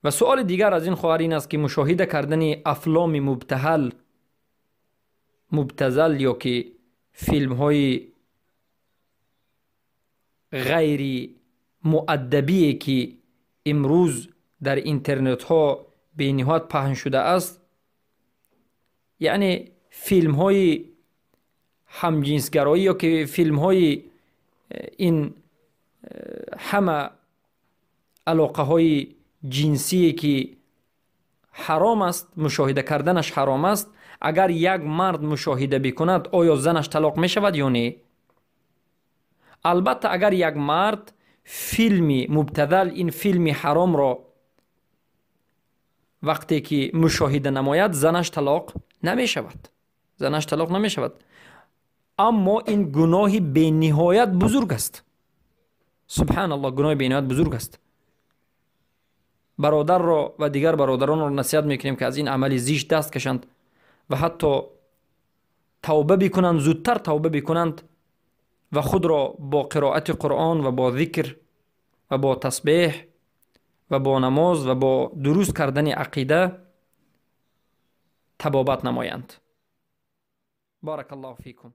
و سوال دیگر از این خواهر این است که مشاهده کردن افلام مبتذل یا که فیلم های غیر مؤدبی که امروز در اینترنت ها به نهایت پهن شده است، یعنی فیلم های همجنسگرایی یا که فیلم های این همه علاقه های جنسی که حرام است، مشاهده کردنش حرام است، اگر یک مرد مشاهده بکند آیا زنش طلاق می شود یا نه؟ البته اگر یک مرد فیلم مبتذل، این فیلم حرام را وقتی که مشاهده نماید زنش طلاق نمی شود، زنش طلاق نمی شود. اما این گناه به نهایت بزرگ است. سبحان الله، گناه به نهایت بزرگ است. برادر را و دیگر برادران را نصیحت میکنیم که از این عمل زشت دست کشند و حتی توبه بکنند، زودتر توبه بکنند و خود را با قرائت قرآن و با ذکر و با تسبیح و با نماز و با درست کردن عقیده تبابت نمایند. بارک الله فیکم.